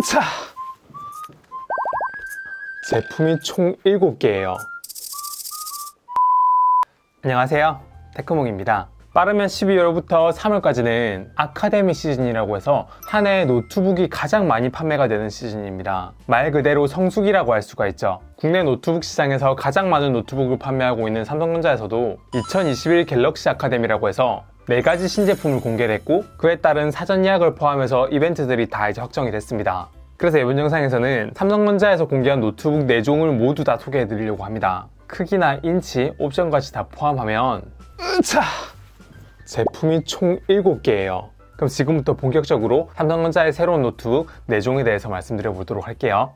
자, 제품이 총 7개예요. 안녕하세요, 테크몽입니다. 빠르면 12월부터 3월까지는 아카데미 시즌이라고 해서 한 해 노트북이 가장 많이 판매가 되는 시즌입니다. 말 그대로 성수기라고 할 수가 있죠. 국내 노트북 시장에서 가장 많은 노트북을 판매하고 있는 삼성전자에서도 2021 갤럭시 아카데미라고 해서 4가지 신제품을 공개를 했고, 그에 따른 사전 예약을 포함해서 이벤트들이 다 이제 확정이 됐습니다. 그래서 이번 영상에서는 삼성전자에서 공개한 노트북 4종을 모두 다 소개해 드리려고 합니다. 크기나 인치, 옵션까지 다 포함하면 자, 제품이 총 7개예요. 그럼 지금부터 본격적으로 삼성전자의 새로운 노트북 4종에 대해서 말씀드려 보도록 할게요.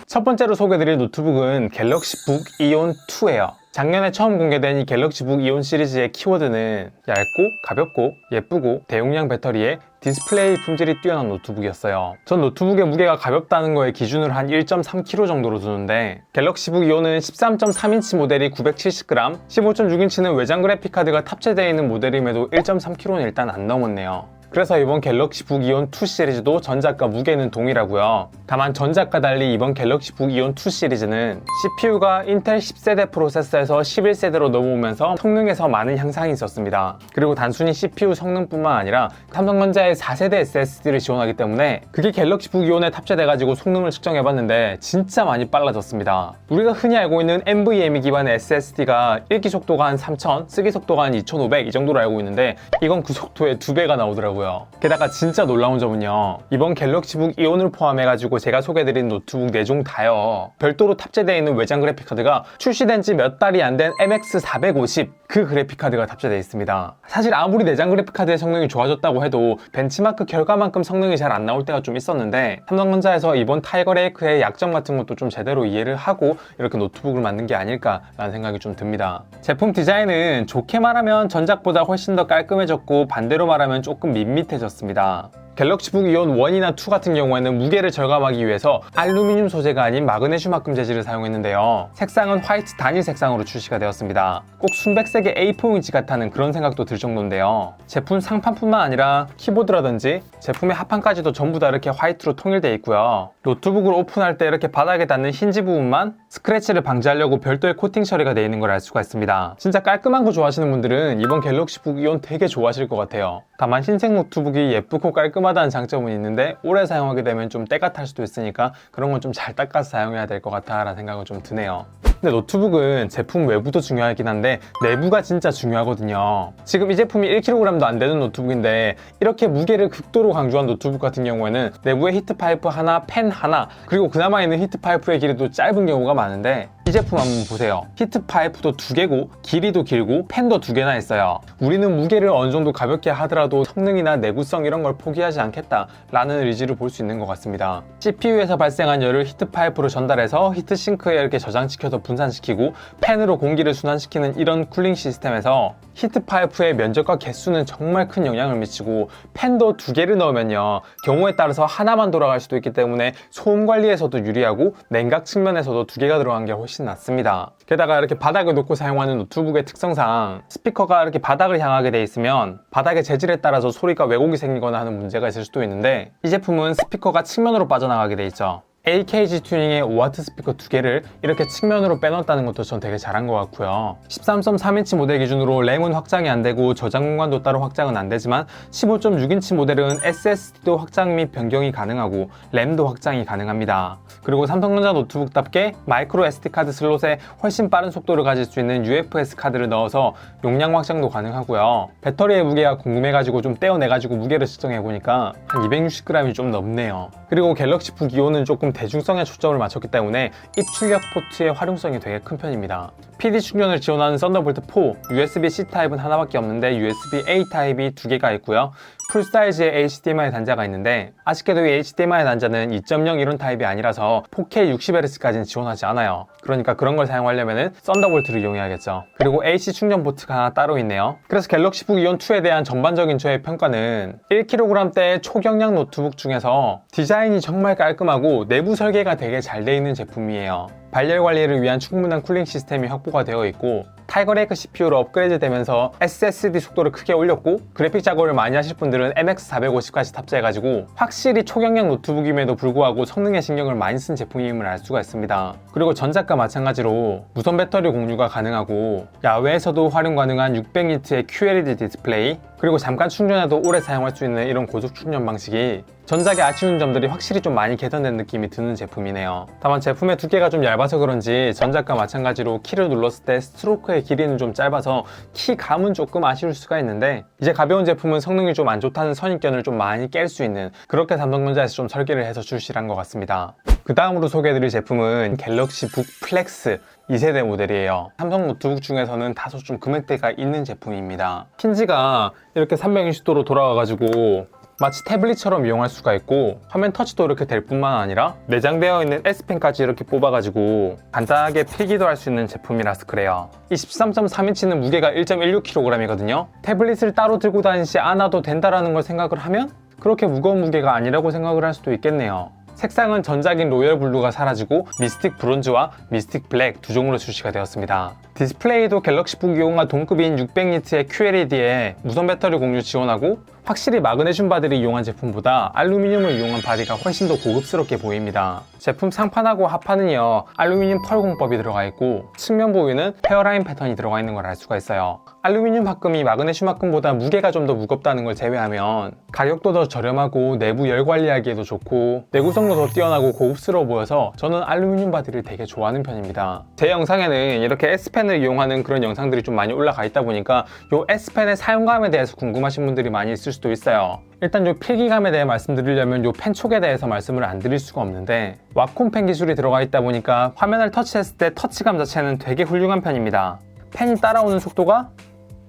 첫 번째로 소개드릴 노트북은 갤럭시 북 이온 2예요. 작년에 처음 공개된 이 갤럭시 북 이온 시리즈의 키워드는 얇고 가볍고 예쁘고 대용량 배터리에 디스플레이 품질이 뛰어난 노트북이었어요. 전 노트북의 무게가 가볍다는 거에 기준으로 한 1.3kg 정도로 두는데, 갤럭시 북 이온은 13.3인치 모델이 970g, 15.6인치는 외장 그래픽카드가 탑재되어 있는 모델임에도 1.3kg는 일단 안 넘었네요. 그래서 이번 갤럭시 북 이온 2 시리즈도 전작과 무게는 동일하고요. 다만 전작과 달리 이번 갤럭시 북 이온 2 시리즈는 CPU가 인텔 10세대 프로세서에서 11세대로 넘어오면서 성능에서 많은 향상이 있었습니다. 그리고 단순히 CPU 성능뿐만 아니라 삼성전자의 4세대 SSD를 지원하기 때문에 그게 갤럭시 북 이온에 탑재돼가지고 성능을 측정해봤는데 진짜 많이 빨라졌습니다. 우리가 흔히 알고 있는 NVMe 기반의 SSD가 읽기 속도가 한 3000, 쓰기 속도가 한 2500 이 정도로 알고 있는데, 이건 그 속도의 2배가 나오더라고요. 게다가 진짜 놀라운 점은요, 이번 갤럭시 북 이온을 포함해가지고 제가 소개해드린 노트북 4종 다요, 별도로 탑재되어 있는 외장 그래픽카드가 출시된 지 몇 달이 안 된 MX450 그 그래픽카드가 탑재되어 있습니다. 사실 아무리 내장 그래픽카드의 성능이 좋아졌다고 해도 벤치마크 결과만큼 성능이 잘 안 나올 때가 좀 있었는데, 삼성전자에서 이번 타이거 레이크의 약점 같은 것도 좀 제대로 이해를 하고 이렇게 노트북을 만든 게 아닐까라는 생각이 좀 듭니다. 제품 디자인은 좋게 말하면 전작보다 훨씬 더 깔끔해졌고, 반대로 말하면 조금 밋밋해졌습니다. 갤럭시 북 이온 1이나 2 같은 경우에는 무게를 절감하기 위해서 알루미늄 소재가 아닌 마그네슘 합금 재질을 사용했는데요. 색상은 화이트 단일 색상으로 출시가 되었습니다. 꼭 순백색의 A4용지 같다는 그런 생각도 들 정도인데요. 제품 상판뿐만 아니라 키보드라든지 제품의 하판까지도 전부 다 이렇게 화이트로 통일되어 있고요. 노트북을 오픈할 때 이렇게 바닥에 닿는 힌지 부분만 스크래치를 방지하려고 별도의 코팅 처리가 되어 있는 걸 알 수가 있습니다. 진짜 깔끔한 거 좋아하시는 분들은 이번 갤럭시 북 이온 되게 좋아하실 것 같아요. 다만 흰색 노트북이 예쁘고 깔끔하다는 장점은 있는데, 오래 사용하게 되면 좀 때가 탈 수도 있으니까 그런 건 좀 잘 닦아서 사용해야 될 것 같아 라는 생각은 좀 드네요. 근데 노트북은 제품 외부도 중요하긴 한데 내부가 진짜 중요하거든요. 지금 이 제품이 1kg도 안 되는 노트북인데, 이렇게 무게를 극도로 강조한 노트북 같은 경우에는 내부에 히트파이프 하나, 펜 하나, 그리고 그나마 있는 히트파이프의 길이도 짧은 경우가 많은데, 이 제품 한번 보세요. 히트파이프도 2개고 길이도 길고 펜도 2개나 있어요. 우리는 무게를 어느 정도 가볍게 하더라도 성능이나 내구성 이런 걸 포기하지 않겠다 라는 의지를 볼 수 있는 것 같습니다. CPU에서 발생한 열을 히트파이프로 전달해서 히트싱크에 이렇게 저장시켜서 분산시키고 펜으로 공기를 순환시키는 이런 쿨링 시스템에서 히트파이프의 면적과 개수는 정말 큰 영향을 미치고, 펜도 2개를 넣으면요, 경우에 따라서 하나만 돌아갈 수도 있기 때문에 소음 관리에서도 유리하고 냉각 측면에서도 2개가 들어간 게 훨씬 낫습니다. 게다가 이렇게 바닥에 놓고 사용하는 노트북의 특성상 스피커가 이렇게 바닥을 향하게 돼 있으면 바닥의 재질에 따라서 소리가 왜곡이 생기거나 하는 문제가 있을 수도 있는데, 이 제품은 스피커가 측면으로 빠져나가게 돼 있죠. AKG 튜닝의 5W 스피커 2개를 이렇게 측면으로 빼놨다는 것도 전 되게 잘한 것 같고요. 13.3인치 모델 기준으로 램은 확장이 안 되고 저장 공간도 따로 확장은 안 되지만, 15.6인치 모델은 SSD도 확장 및 변경이 가능하고 램도 확장이 가능합니다. 그리고 삼성전자 노트북답게 마이크로 SD 카드 슬롯에 훨씬 빠른 속도를 가질 수 있는 UFS 카드를 넣어서 용량 확장도 가능하고요. 배터리의 무게가 궁금해가지고 좀 떼어내가지고 무게를 측정해보니까 한 260g이 좀 넘네요. 그리고 갤럭시 북 이온은 조금 대중성에 초점을 맞췄기 때문에 입출력 포트의 활용성이 되게 큰 편입니다. PD 충전을 지원하는 썬더볼트 4, USB-C 타입은 하나밖에 없는데 USB-A 타입이 2개가 있고요. 풀사이즈의 HDMI 단자가 있는데, 아쉽게도 이 HDMI 단자는 2.0 이론 타입이 아니라서 4K 60Hz까지는 지원하지 않아요. 그러니까 그런 걸 사용하려면 썬더볼트를 이용해야겠죠. 그리고 AC 충전 포트가 하나 따로 있네요. 그래서 갤럭시 북 이온 2에 대한 전반적인 저의 평가는 1kg대의 초경량 노트북 중에서 디자인이 정말 깔끔하고 내부 설계가 되게 잘 돼 있는 제품이에요. 발열 관리를 위한 충분한 쿨링 시스템이 확보가 되어 있고, 타이거레이크 CPU로 업그레이드 되면서 SSD 속도를 크게 올렸고, 그래픽 작업을 많이 하실 분들은 MX450까지 탑재해가지고 확실히 초경량 노트북임에도 불구하고 성능에 신경을 많이 쓴 제품임을 알 수가 있습니다. 그리고 전작과 마찬가지로 무선 배터리 공유가 가능하고 야외에서도 활용 가능한 600니트의 QLED 디스플레이, 그리고 잠깐 충전해도 오래 사용할 수 있는 이런 고속 충전 방식이 전작의 아쉬운 점들이 확실히 좀 많이 개선된 느낌이 드는 제품이네요. 다만 제품의 두께가 좀 얇아서 그런지 전작과 마찬가지로 키를 눌렀을 때 스트로크의 길이는 좀 짧아서 키 감은 조금 아쉬울 수가 있는데, 이제 가벼운 제품은 성능이 좀 안 좋다는 선입견을 좀 많이 깰 수 있는, 그렇게 삼성전자에서 좀 설계를 해서 출시를 한 것 같습니다. 그 다음으로 소개해드릴 제품은 갤럭시 북 플렉스 2세대 모델이에요. 삼성 노트북 중에서는 다소 좀 금액대가 있는 제품입니다. 힌지가 이렇게 360도로 돌아와가지고 마치 태블릿처럼 이용할 수가 있고, 화면 터치도 이렇게 될 뿐만 아니라 내장되어 있는 S펜까지 이렇게 뽑아가지고 간단하게 필기도 할 수 있는 제품이라서 그래요. 이 13.3인치는 무게가 1.16kg이거든요. 태블릿을 따로 들고 다니지 않아도 된다라는 걸 생각을 하면 그렇게 무거운 무게가 아니라고 생각을 할 수도 있겠네요. 색상은 전작인 로열 블루가 사라지고 미스틱 브론즈와 미스틱 블랙 두 종으로 출시가 되었습니다. 디스플레이도 갤럭시북 이용과 동급인 600니트의 QLED에 무선 배터리 공유 지원하고, 확실히 마그네슘 바디를 이용한 제품보다 알루미늄을 이용한 바디가 훨씬 더 고급스럽게 보입니다. 제품 상판하고 하판은요, 알루미늄 펄 공법이 들어가 있고 측면 부위는 헤어라인 패턴이 들어가 있는 걸 알 수가 있어요. 알루미늄 합금이 마그네슘 합금보다 무게가 좀 더 무겁다는 걸 제외하면 가격도 더 저렴하고 내부 열 관리하기에도 좋고 내구성도 더 뛰어나고 고급스러워 보여서 저는 알루미늄 바디를 되게 좋아하는 편입니다. 제 영상에는 이렇게 S펜을 이용하는 그런 영상들이 좀 많이 올라가 있다 보니까 이 S펜의 사용감에 대해서 궁금하신 분들이 많이 있을 수도 있어요. 일단 이 필기감에 대해 말씀드리려면 이 펜 촉에 대해서 말씀을 안 드릴 수가 없는데, 와콤 펜 기술이 들어가 있다 보니까 화면을 터치했을 때 터치감 자체는 되게 훌륭한 편입니다. 펜이 따라오는 속도가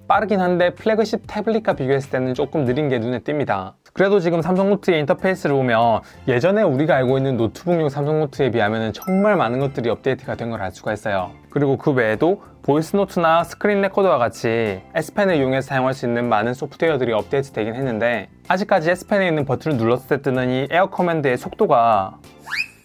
빠르긴 한데 플래그십 태블릿과 비교했을 때는 조금 느린 게 눈에 띕니다. 그래도 지금 삼성노트의 인터페이스를 보면 예전에 우리가 알고 있는 노트북용 삼성노트에 비하면 정말 많은 것들이 업데이트가 된 걸 알 수가 있어요. 그리고 그 외에도 보이스노트나 스크린 레코더와 같이 S펜을 이용해서 사용할 수 있는 많은 소프트웨어들이 업데이트 되긴 했는데, 아직까지 S펜에 있는 버튼을 눌렀을 때 뜨는 이 에어 커맨드의 속도가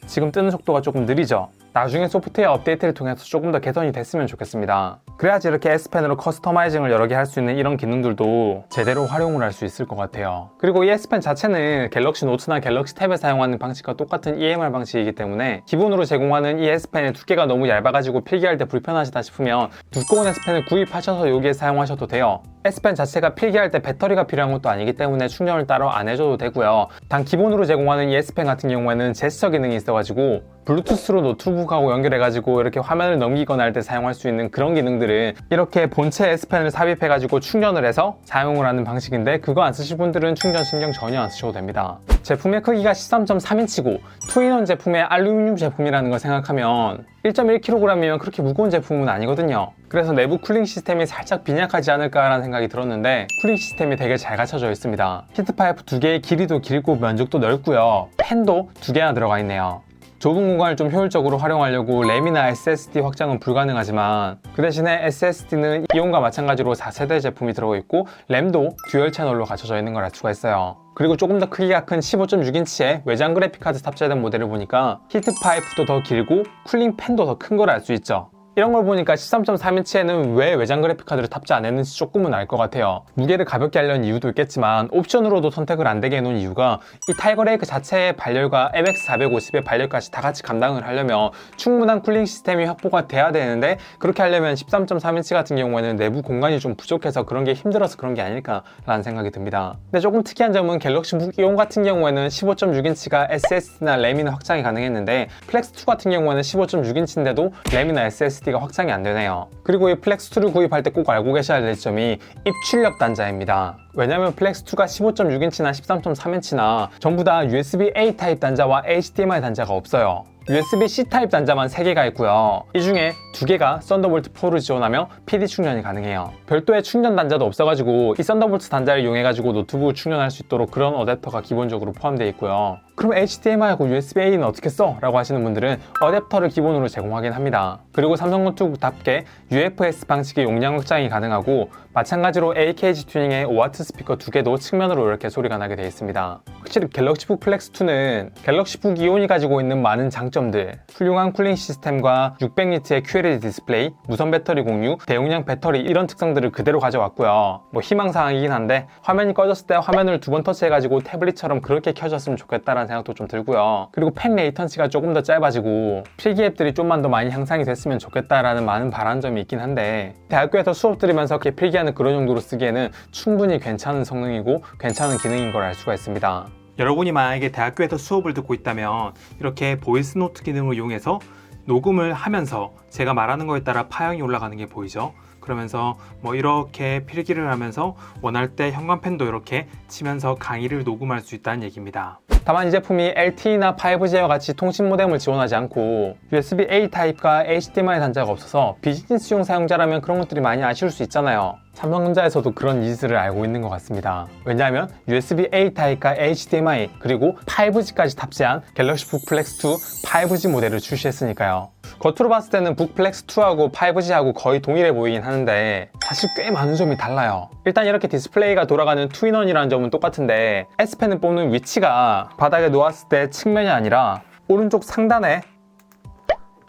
지금 뜨는 속도가 조금 느리죠. 나중에 소프트웨어 업데이트를 통해서 조금 더 개선이 됐으면 좋겠습니다. 그래야지 이렇게 S펜으로 커스터마이징을 여러 개 할 수 있는 이런 기능들도 제대로 활용을 할 수 있을 것 같아요. 그리고 이 S펜 자체는 갤럭시 노트나 갤럭시 탭에 사용하는 방식과 똑같은 EMR 방식이기 때문에 기본으로 제공하는 이 S펜의 두께가 너무 얇아가지고 필기할 때 불편하시다 싶으면 두꺼운 S펜을 구입하셔서 여기에 사용하셔도 돼요. S펜 자체가 필기할 때 배터리가 필요한 것도 아니기 때문에 충전을 따로 안 해줘도 되고요. 단 기본으로 제공하는 이 S펜 같은 경우에는 제스처 기능이 있어가지고 블루투스로 노트북하고 연결해가지고 이렇게 화면을 넘기거나 할 때 사용할 수 있는 그런 기능들을 이렇게 본체 S펜을 삽입해가지고 충전을 해서 사용을 하는 방식인데, 그거 안 쓰실 분들은 충전 신경 전혀 안 쓰셔도 됩니다. 제품의 크기가 13.3인치고 2인원 제품의 알루미늄 제품이라는 걸 생각하면 1.1kg이면 그렇게 무거운 제품은 아니거든요. 그래서 내부 쿨링 시스템이 살짝 빈약하지 않을까라는 생각이 들었는데 쿨링 시스템이 되게 잘 갖춰져 있습니다. 히트파이프 2개의 길이도 길고 면적도 넓고요. 팬도 2개나 들어가 있네요. 좁은 공간을 좀 효율적으로 활용하려고 램이나 SSD 확장은 불가능하지만, 그 대신에 SSD는 이온과 마찬가지로 4세대 제품이 들어가 있고 램도 듀얼 채널로 갖춰져 있는 걸 알 수가 있어요. 그리고 조금 더 크기가 큰 15.6인치의 외장 그래픽카드 탑재된 모델을 보니까 히트파이프도 더 길고 쿨링 팬도 더 큰 걸 알 수 있죠. 이런 걸 보니까 13.3인치에는 왜 외장 그래픽카드를 탑재 안 했는지 조금은 알 것 같아요. 무게를 가볍게 하려는 이유도 있겠지만 옵션으로도 선택을 안 되게 해놓은 이유가 이 타이거 레이크 자체의 발열과 MX450의 발열까지 다 같이 감당을 하려면 충분한 쿨링 시스템이 확보가 돼야 되는데, 그렇게 하려면 13.3인치 같은 경우에는 내부 공간이 좀 부족해서 그런 게 힘들어서 그런 게 아닐까라는 생각이 듭니다. 근데 조금 특이한 점은 갤럭시 북 이온 같은 경우에는 15.6인치가 SSD나 램이나 확장이 가능했는데 플렉스2 같은 경우에는 15.6인치인데도 램이나 SSD 가 확장이 안 되네요. 그리고 이 플렉스2를 구입할 때 꼭 알고 계셔야 될 점이 입출력 단자입니다. 왜냐면 플렉스2가 15.6인치나 13.3인치나 전부 다 USB-A 타입 단자와 HDMI 단자가 없어요. USB-C 타입 단자만 3개가 있고요. 이 중에 2개가 썬더볼트 4를 지원하며 PD 충전이 가능해요. 별도의 충전 단자도 없어가지고 이 썬더볼트 단자를 이용해가지고 노트북을 충전할 수 있도록 그런 어댑터가 기본적으로 포함되어 있고요. 그럼 HDMI하고 USB-A는 어떻게 써? 라고 하시는 분들은 어댑터를 기본으로 제공하긴 합니다. 그리고 삼성 노트북답게 UFS 방식의 용량 확장이 가능하고 마찬가지로 AKG 튜닝의 5W 스피커 두 개도 측면으로 이렇게 소리가 나게 되어 있습니다. 확실히 갤럭시북 플렉스2는 갤럭시북 이온이 가지고 있는 많은 장점들, 훌륭한 쿨링 시스템과 600니트의 QLED 디스플레이, 무선 배터리 공유, 대용량 배터리 이런 특성들을 그대로 가져왔고요. 뭐 희망사항이긴 한데 화면이 꺼졌을 때 화면을 두 번 터치해가지고 태블릿처럼 그렇게 켜졌으면 좋겠다라는 생각도 좀 들고요. 그리고 펜 레이턴시가 조금 더 짧아지고 필기 앱들이 좀만 더 많이 향상이 됐으면 좋겠다라는 많은 바람점이 있긴 한데 대학교에서 수업 들으면서 이렇게 필기하는 그런 용도로 쓰기에는 충분히 괜찮은 성능이고 괜찮은 기능인 걸 알 수가 있습니다. 여러분이 만약에 대학교에서 수업을 듣고 있다면 이렇게 보이스 노트 기능을 이용해서 녹음을 하면서 제가 말하는 거에 따라 파형이 올라가는 게 보이죠? 그러면서 뭐 이렇게 필기를 하면서 원할 때 현관펜도 이렇게 치면서 강의를 녹음할 수 있다는 얘기입니다. 다만 이 제품이 LTE나 5G와 같이 통신 모뎀을 지원하지 않고 USB-A 타입과 HDMI 단자가 없어서 비즈니스용 사용자라면 그런 것들이 많이 아쉬울 수 있잖아요. 삼성전자에서도 그런 니즈를 알고 있는 것 같습니다. 왜냐하면 USB-A 타입과 HDMI 그리고 5G까지 탑재한 갤럭시북 플렉스2 5G 모델을 출시했으니까요. 겉으로 봤을 때는 북 플렉스2하고 5G하고 거의 동일해 보이긴 하는데 사실 꽤 많은 점이 달라요. 일단 이렇게 디스플레이가 돌아가는 2인원이라는 점은 똑같은데 S펜을 뽑는 위치가 바닥에 놓았을 때 측면이 아니라 오른쪽 상단에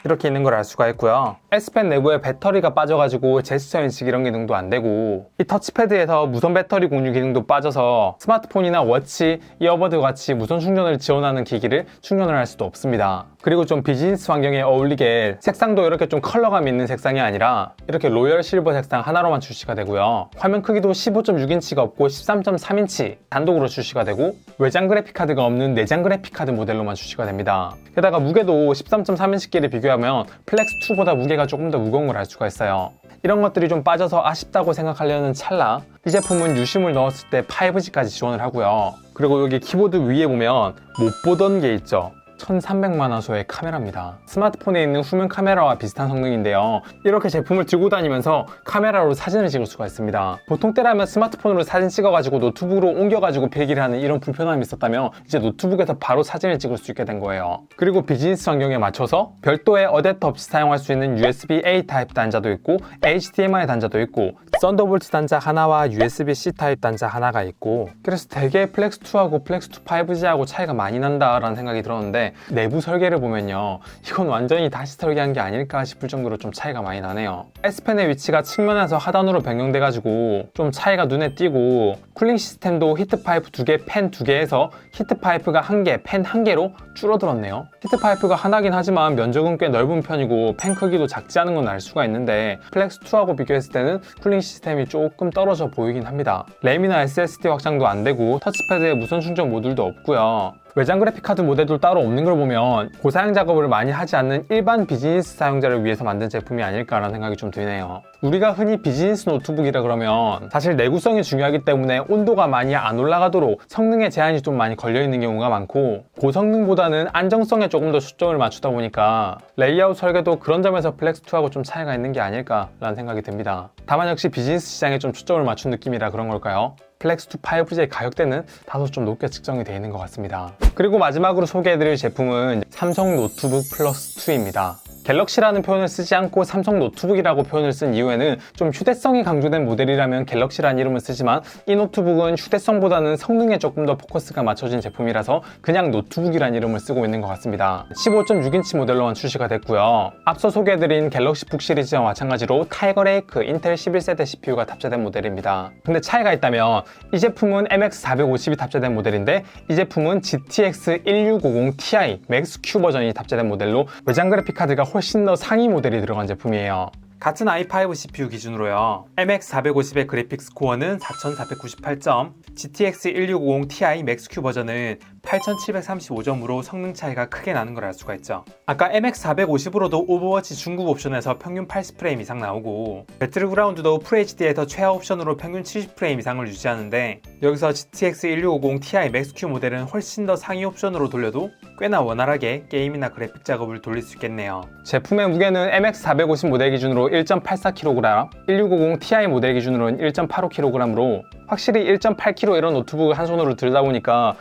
이렇게 있는 걸 알 수가 있고요. S펜 내부에 배터리가 빠져가지고 제스처 인식 이런 기능도 안 되고 이 터치패드에서 무선 배터리 공유 기능도 빠져서 스마트폰이나 워치, 이어버드 같이 무선 충전을 지원하는 기기를 충전을 할 수도 없습니다. 그리고 좀 비즈니스 환경에 어울리게 색상도 이렇게 좀 컬러감 있는 색상이 아니라 이렇게 로열 실버 색상 하나로만 출시가 되고요. 화면 크기도 15.6인치가 없고 13.3인치 단독으로 출시가 되고 외장 그래픽카드가 없는 내장 그래픽카드 모델로만 출시가 됩니다. 게다가 무게도 13.3인치끼리 비교하면 플렉스2보다 무게가 조금 더 무거운 걸 알 수가 있어요. 이런 것들이 좀 빠져서 아쉽다고 생각하려는 찰나 이 제품은 유심을 넣었을 때 5G까지 지원을 하고요. 그리고 여기 키보드 위에 보면 못 보던 게 있죠. 1300만 화소의 카메라입니다. 스마트폰에 있는 후면 카메라와 비슷한 성능인데요. 이렇게 제품을 들고 다니면서 카메라로 사진을 찍을 수가 있습니다. 보통 때라면 스마트폰으로 사진 찍어가지고 노트북으로 옮겨가지고 필기를 하는 이런 불편함이 있었다면 이제 노트북에서 바로 사진을 찍을 수 있게 된 거예요. 그리고 비즈니스 환경에 맞춰서 별도의 어댑터 없이 사용할 수 있는 USB-A 타입 단자도 있고 HDMI 단자도 있고 썬더볼트 단자 하나와 USB-C 타입 단자 하나가 있고 그래서 되게 플렉스2하고 플렉스2 5G하고 차이가 많이 난다라는 생각이 들었는데 내부 설계를 보면요 이건 완전히 다시 설계한 게 아닐까 싶을 정도로 좀 차이가 많이 나네요. S펜의 위치가 측면에서 하단으로 변경돼 가지고 좀 차이가 눈에 띄고 쿨링 시스템도 히트파이프 2개, 팬 2개에서 히트파이프가 1개, 팬 1개로 줄어들었네요. 히트파이프가 하나긴 하지만 면적은 꽤 넓은 편이고 팬 크기도 작지 않은 건 알 수가 있는데 플렉스2하고 비교했을 때는 쿨링 시스템이 조금 떨어져 보이긴 합니다. 램이나 SSD 확장도 안 되고 터치패드에 무선 충전 모듈도 없고요. 외장 그래픽카드 모델도 따로 없는 걸 보면 고사양 작업을 많이 하지 않는 일반 비즈니스 사용자를 위해서 만든 제품이 아닐까라는 생각이 좀 드네요. 우리가 흔히 비즈니스 노트북이라 그러면 사실 내구성이 중요하기 때문에 온도가 많이 안 올라가도록 성능에 제한이 좀 많이 걸려있는 경우가 많고 고성능보다는 안정성에 조금 더 초점을 맞추다 보니까 레이아웃 설계도 그런 점에서 플렉스2하고 좀 차이가 있는 게 아닐까라는 생각이 듭니다. 다만 역시 비즈니스 시장에 좀 초점을 맞춘 느낌이라 그런 걸까요? 플렉스2 5G의 가격대는 다소 좀 높게 측정이 되어 있는 것 같습니다. 그리고 마지막으로 소개해드릴 제품은 삼성 노트북 플러스 2입니다. 갤럭시라는 표현을 쓰지 않고 삼성 노트북이라고 표현을 쓴 이유에는 좀 휴대성이 강조된 모델이라면 갤럭시라는 이름을 쓰지만 이 노트북은 휴대성보다는 성능에 조금 더 포커스가 맞춰진 제품이라서 그냥 노트북이라는 이름을 쓰고 있는 것 같습니다. 15.6인치 모델로만 출시가 됐고요. 앞서 소개해드린 갤럭시 북 시리즈와 마찬가지로 타이거 레이크 인텔 11세대 CPU가 탑재된 모델입니다. 근데 차이가 있다면 이 제품은 MX450이 탑재된 모델인데 이 제품은 GTX 1650 Ti 맥스 Q 버전이 탑재된 모델로 외장 그래픽 카드가 훨씬 더 상위 모델이 들어간 제품이에요. 같은 i5 CPU 기준으로요. MX450의 그래픽스 코어는 4498점, GTX 1650 Ti 맥스-Q 버전은 8735점으로 성능 차이가 크게 나는 걸 알 수가 있죠. 아까 MX450으로도 오버워치 중급 옵션에서 평균 80프레임 이상 나오고 배틀그라운드도 FHD에서 최하 옵션으로 평균 70프레임 이상을 유지하는데 여기서 GTX 1650 Ti 맥스-Q 모델은 훨씬 더 상위 옵션으로 돌려도 꽤나 원활하게 게임이나 그래픽 작업을 돌릴 수 있겠네요. 제품의 무게는 MX450 모델 기준으로 1.84kg, 1650 Ti 모델 기준으로는 1.85kg으로 확실히 1.8kg 이런 노트북을 한 손으로 들다 보니까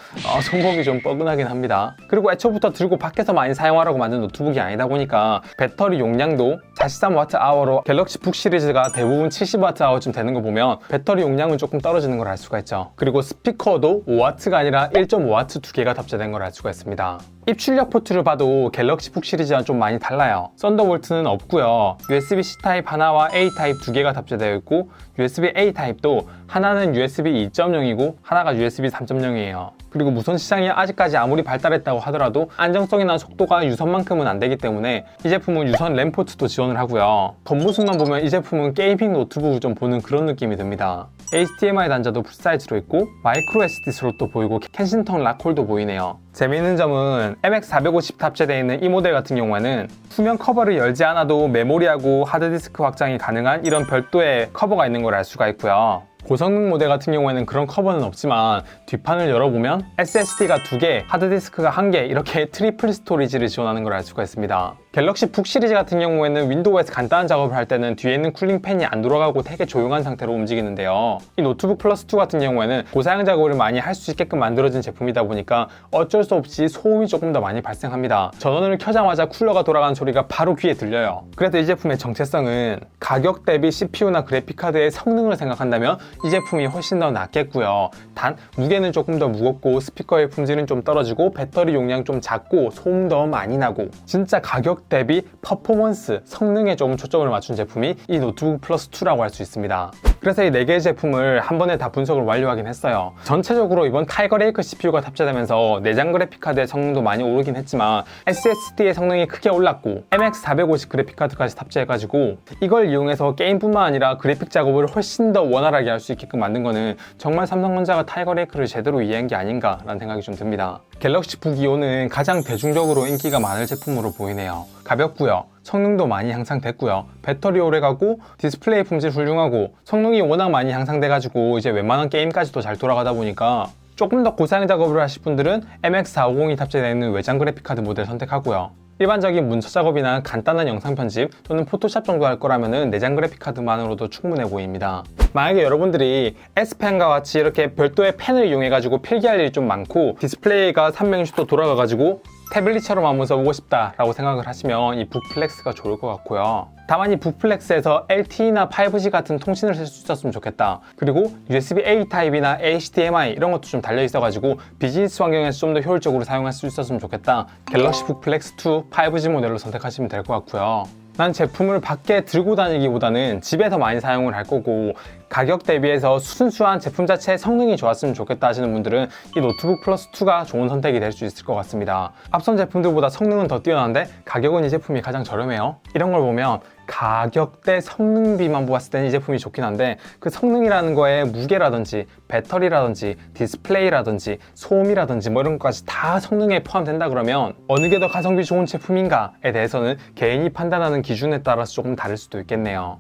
손목이 좀 뻐근하긴 합니다. 그리고 애초부터 들고 밖에서 많이 사용하라고 만든 노트북이 아니다 보니까 배터리 용량도 43Wh로 갤럭시 북 시리즈가 대부분 70Wh쯤 되는 거 보면 배터리 용량은 조금 떨어지는 걸 알 수가 있죠. 그리고 스피커도 5W가 아니라 1.5W 두 개가 탑재된 걸 알 수가 있습니다. 입출력 포트를 봐도 갤럭시 북 시리즈와 좀 많이 달라요. 썬더볼트는 없고요. USB-C 타입 하나와 A 타입 두 개가 탑재되어 있고 USB-A 타입도 하나는 USB 2.0이고 하나가 USB 3.0이에요. 그리고 무선 시장이 아직까지 아무리 발달했다고 하더라도 안정성이나 속도가 유선만큼은 안 되기 때문에 이 제품은 유선 램 포트도 지원을 하고요. 겉모습만 보면 이 제품은 게이밍 노트북을 좀 보는 그런 느낌이 듭니다. HDMI 단자도 풀사이즈로 있고 마이크로 SD 슬롯도 보이고 켄싱턴 락홀도 보이네요. 재미있는 점은 MX450 탑재되어 있는 이 모델 같은 경우에는 투명 커버를 열지 않아도 메모리하고 하드디스크 확장이 가능한 이런 별도의 커버가 있는 걸 알 수가 있고요. 고성능 모델 같은 경우에는 그런 커버는 없지만 뒷판을 열어보면 SSD가 2개, 하드디스크가 1개 이렇게 트리플 스토리지를 지원하는 걸 알 수가 있습니다. 갤럭시 북 시리즈 같은 경우에는 윈도우에서 간단한 작업을 할 때는 뒤에 있는 쿨링 팬이 안 돌아가고 되게 조용한 상태로 움직이는데요. 이 노트북 플러스 2 같은 경우에는 고사양 작업을 많이 할 수 있게끔 만들어진 제품이다 보니까 어쩔 수 없이 소음이 조금 더 많이 발생합니다. 전원을 켜자마자 쿨러가 돌아가는 소리가 바로 귀에 들려요. 그래도 이 제품의 정체성은 가격 대비 CPU나 그래픽카드의 성능을 생각한다면 이 제품이 훨씬 더 낫겠고요. 단 무게는 조금 더 무겁고 스피커의 품질은 좀 떨어지고 배터리 용량 좀 작고 소음 더 많이 나고 진짜 가격 대비 퍼포먼스, 성능에 조금 초점을 맞춘 제품이 이 노트북 플러스 2라고 할 수 있습니다. 그래서 이 4개의 제품을 한 번에 다 분석을 완료하긴 했어요. 전체적으로 이번 타이거 레이크 CPU가 탑재되면서 내장 그래픽카드의 성능도 많이 오르긴 했지만 SSD의 성능이 크게 올랐고 MX450 그래픽카드까지 탑재해가지고 이걸 이용해서 게임뿐만 아니라 그래픽 작업을 훨씬 더 원활하게 할 수 있게끔 만든 거는 정말 삼성전자가 타이거 레이크를 제대로 이해한 게 아닌가라는 생각이 좀 듭니다. 갤럭시 북 이온은 가장 대중적으로 인기가 많을 제품으로 보이네요. 가볍고요. 성능도 많이 향상됐고요. 배터리 오래가고 디스플레이 품질 훌륭하고 성능이 워낙 많이 향상돼가지고 이제 웬만한 게임까지도 잘 돌아가다 보니까 조금 더 고사양 작업을 하실 분들은 MX450이 탑재되어 있는 외장 그래픽카드 모델 선택하고요. 일반적인 문서 작업이나 간단한 영상 편집 또는 포토샵 정도 할 거라면 내장 그래픽카드만으로도 충분해 보입니다. 만약에 여러분들이 S펜과 같이 이렇게 별도의 펜을 이용해가지고 필기할 일이 좀 많고 디스플레이가 360도 돌아가가지고 태블릿처럼 한번 써보고 싶다라고 생각을 하시면 이 북플렉스가 좋을 것 같고요. 다만 이 북플렉스에서 LTE나 5G 같은 통신을 쓸 수 있었으면 좋겠다. 그리고 USB-A 타입이나 HDMI 이런 것도 좀 달려 있어가지고 비즈니스 환경에서 좀 더 효율적으로 사용할 수 있었으면 좋겠다. 갤럭시 북플렉스 2 5G 모델로 선택하시면 될 것 같고요. 난 제품을 밖에 들고 다니기보다는 집에서 많이 사용을 할 거고 가격 대비해서 순수한 제품 자체의 성능이 좋았으면 좋겠다 하시는 분들은 이 노트북 플러스 2가 좋은 선택이 될 수 있을 것 같습니다. 앞선 제품들보다 성능은 더 뛰어난데 가격은 이 제품이 가장 저렴해요. 이런 걸 보면 가격 대 성능비만 보았을 때는 이 제품이 좋긴 한데 그 성능이라는 거에 무게라든지 배터리라든지 디스플레이라든지 소음이라든지 뭐 이런 것까지 다 성능에 포함된다 그러면 어느 게 더 가성비 좋은 제품인가에 대해서는 개인이 판단하는 기준에 따라서 조금 다를 수도 있겠네요.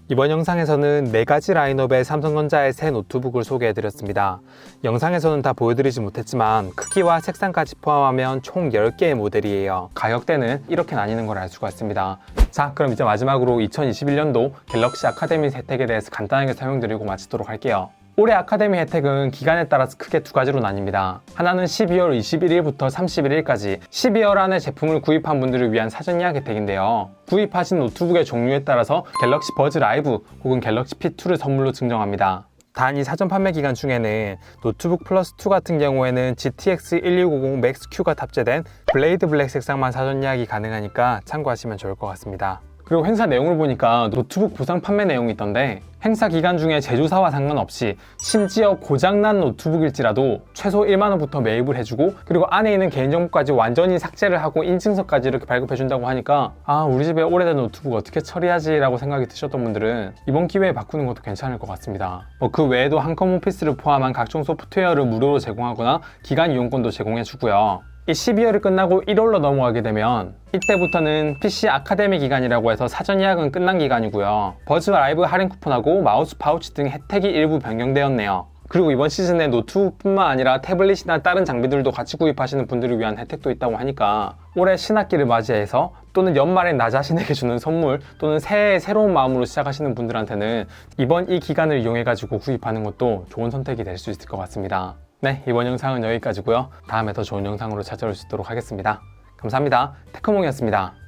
이번 영상에서는 4가지 라인업의 삼성전자의 새 노트북을 소개해드렸습니다. 영상에서는 다 보여드리지 못했지만 크기와 색상까지 포함하면 총 10개의 모델이에요. 가격대는 이렇게 나뉘는 걸 알 수가 있습니다. 자, 그럼 이제 마지막으로 2021년도 갤럭시 아카데미 혜택에 대해서 간단하게 설명드리고 마치도록 할게요. 올해 아카데미 혜택은 기간에 따라서 크게 2가지로 나뉩니다. 하나는 12월 21일부터 31일까지 12월 안에 제품을 구입한 분들을 위한 사전 예약 혜택인데요. 구입하신 노트북의 종류에 따라서 갤럭시 버즈 라이브 혹은 갤럭시 P2를 선물로 증정합니다. 단 이 사전 판매 기간 중에는 노트북 플러스 2 같은 경우에는 GTX 1650 맥스-Q가 탑재된 블레이드 블랙 색상만 사전 예약이 가능하니까 참고하시면 좋을 것 같습니다. 그리고 행사 내용을 보니까 노트북 보상 판매 내용이 있던데 행사 기간 중에 제조사와 상관없이 심지어 고장난 노트북일지라도 최소 1만원부터 매입을 해주고 그리고 안에 있는 개인정보까지 완전히 삭제를 하고 인증서까지 이렇게 발급해준다고 하니까 우리 집에 오래된 노트북 어떻게 처리하지? 라고 생각이 드셨던 분들은 이번 기회에 바꾸는 것도 괜찮을 것 같습니다. 그 외에도 한컴 오피스를 포함한 각종 소프트웨어를 무료로 제공하거나 기간 이용권도 제공해주고요. 이 12월이 끝나고 1월로 넘어가게 되면 이때부터는 PC 아카데미 기간이라고 해서 사전 예약은 끝난 기간이고요. 버즈 라이브 할인 쿠폰하고 마우스 파우치 등 혜택이 일부 변경되었네요. 그리고 이번 시즌에 노트북뿐만 아니라 태블릿이나 다른 장비들도 같이 구입하시는 분들을 위한 혜택도 있다고 하니까 올해 신학기를 맞이해서 또는 연말에 나 자신에게 주는 선물 또는 새해의 새로운 마음으로 시작하시는 분들한테는 이번 이 기간을 이용해 가지고 구입하는 것도 좋은 선택이 될 수 있을 것 같습니다. 네, 이번 영상은 여기까지고요. 다음에 더 좋은 영상으로 찾아올 수 있도록 하겠습니다. 감사합니다. 테크몽이었습니다.